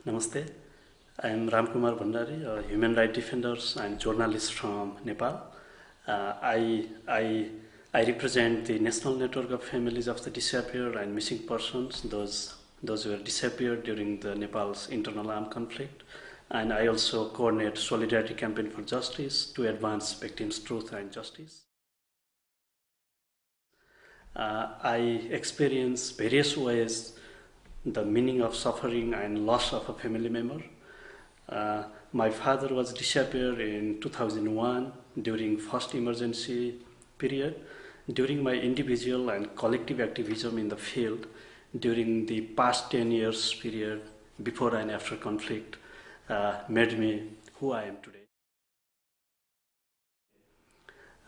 Namaste. I am Kumar Bhandari, a human rights defender and journalist from Nepal. I represent the National Network of Families of the Disappeared and Missing Persons, those who were disappeared during the Nepal's internal armed conflict. And I also coordinate Solidarity Campaign for Justice to advance victims' truth and justice. I experience various ways the meaning of suffering and loss of a family member. My father was disappeared in 2001 during first emergency period. During my individual and collective activism in the field, during the past 10 years period before and after conflict, made me who I am today.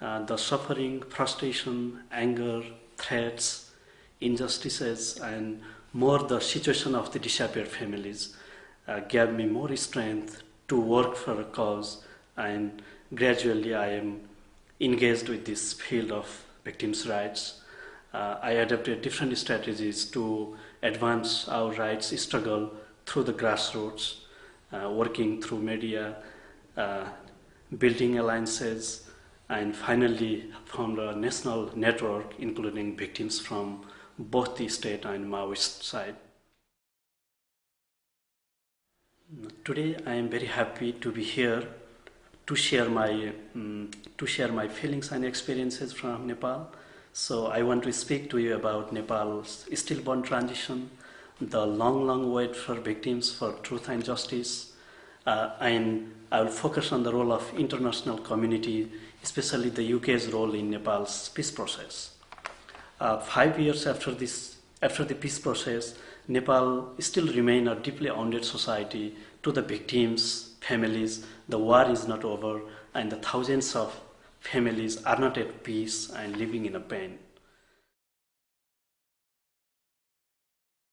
The suffering, frustration, anger, threats, injustices, and more the situation of the disappeared families gave me more strength to work for a cause, and gradually I am engaged with this field of victims' rights. I adopted different strategies to advance our rights struggle through the grassroots, working through media, building alliances, and finally found a national network including victims from both the state and Maoist side. Today I am very happy to be here to share my feelings and experiences from Nepal. So I want to speak to you about Nepal's stillborn transition, the long wait for victims for truth and justice, and I will focus on the role of international community, especially the UK's role in Nepal's peace process. 5 years after the peace process, Nepal still remains a deeply wounded society. To the victims, families, the war is not over, and the thousands of families are not at peace and living in a pain.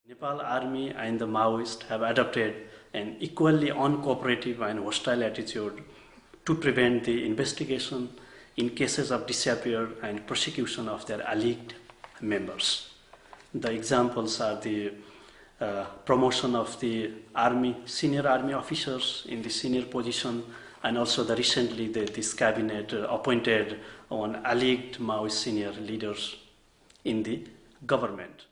Nepal army and the Maoists have adopted an equally uncooperative and hostile attitude to prevent the investigation in cases of disappeared and prosecution of their alleged members. The examples are the promotion of the senior army officers in the senior position, and also recently this cabinet appointed on alleged Maoist senior leaders in the government.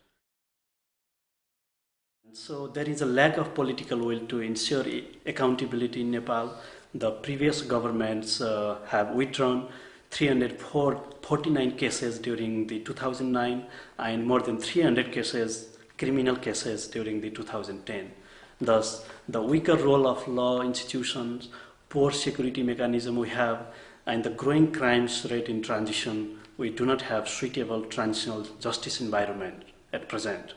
So there is a lack of political will to ensure accountability in Nepal. The previous governments have withdrawn 349 cases during the 2009 and more than 300 criminal cases during the 2010. Thus, the weaker role of law institutions, poor security mechanism we have, and the growing crimes rate in transition, we do not have suitable transitional justice environment at present.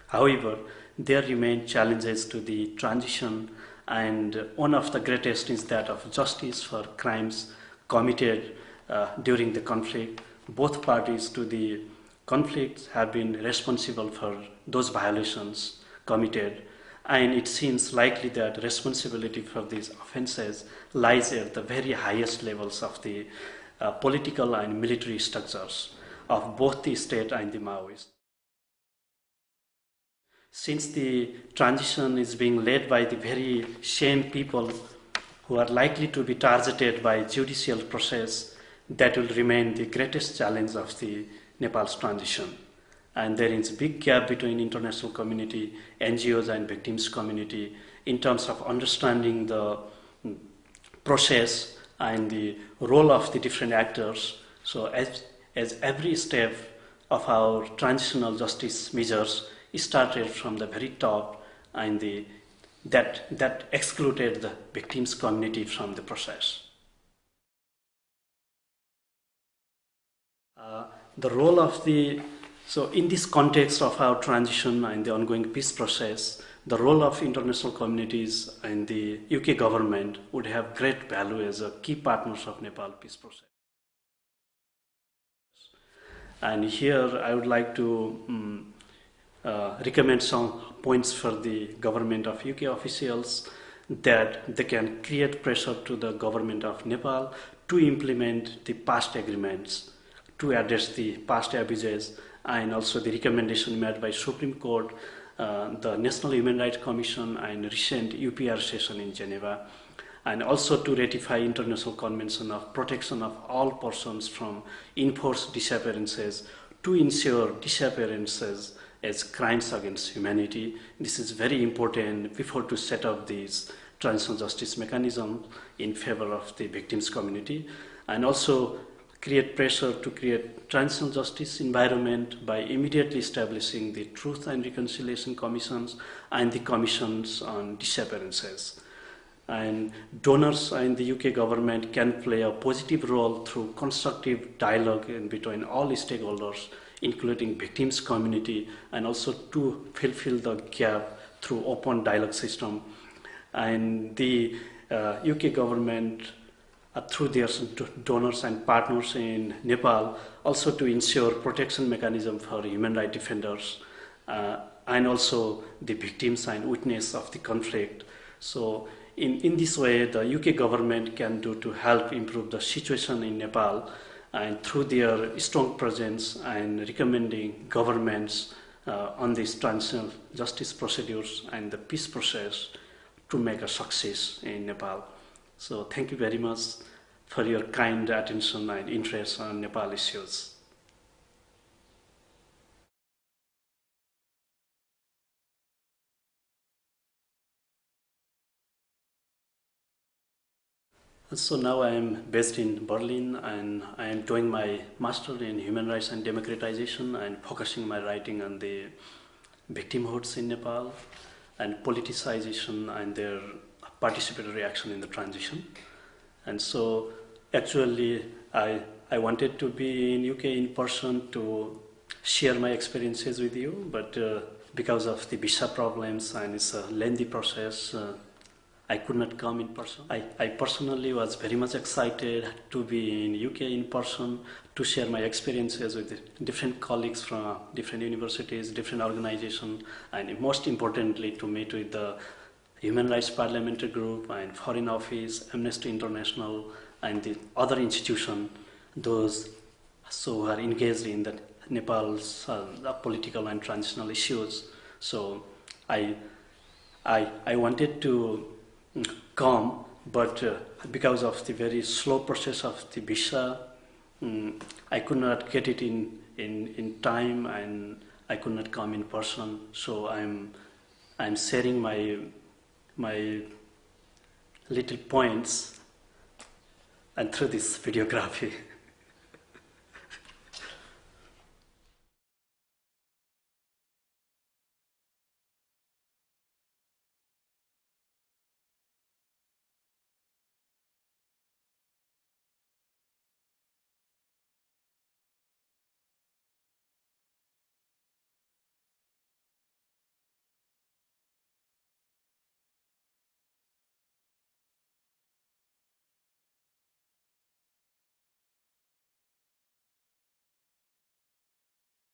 However, there remain challenges to the transition, and one of the greatest is that of justice for crimes committed during the conflict. Both parties to the conflict have been responsible for those violations committed, and it seems likely that responsibility for these offenses lies at the very highest levels of the political and military structures of both the state and the Maoists. Since the transition is being led by the very same people who are likely to be targeted by judicial process, that will remain the greatest challenge of the Nepal's transition. And there is a big gap between international community, NGOs and victims community in terms of understanding the process and the role of the different actors. So as every step of our transitional justice measures started from the very top, and that excluded the victims community from the process. So in this context of our transition and the ongoing peace process, the role of international communities and the UK government would have great value as a key partners of Nepal peace process. And here I would like to recommend some points for the government of UK officials, that they can create pressure to the government of Nepal to implement the past agreements, to address the past abuses, and also the recommendation made by Supreme Court the National Human Rights Commission and recent UPR session in Geneva, and also to ratify International Convention of Protection of All Persons from Enforced Disappearances to ensure disappearances as crimes against humanity. This is very important before to set up these transitional justice mechanism in favor of the victims community, and also create pressure to create transitional justice environment by immediately establishing the Truth and Reconciliation Commissions and the Commissions on Disappearances. And donors and the UK government can play a positive role through constructive dialogue in between all stakeholders, including victims community, and also to fulfill the gap through open dialogue system. And the UK government, through their donors and partners in Nepal, also to ensure protection mechanism for human rights defenders and also the victims and witness of the conflict. So in this way, the UK government can do to help improve the situation in Nepal, and through their strong presence and recommending governments on these transitional justice procedures and the peace process to make a success in Nepal. So thank you very much for your kind attention and interest on Nepal issues. So now I am based in Berlin, and I am doing my master in human rights and democratization and focusing my writing on the victimhoods in Nepal and politicization and their participatory action in the transition. And so actually I wanted to be in UK in person to share my experiences with you, but because of the visa problems and it's a lengthy process, I could not come in person. I personally was very much excited to be in UK in person to share my experiences with different colleagues from different universities, different organizations, and most importantly to meet with the Human Rights Parliamentary Group and Foreign Office, Amnesty International, and the other institutions, those who are engaged in the Nepal's political and transitional issues. So I wanted to come, but because of the very slow process of the visa, I could not get it in time, and I could not come in person. So I'm sharing my little points and through this videography.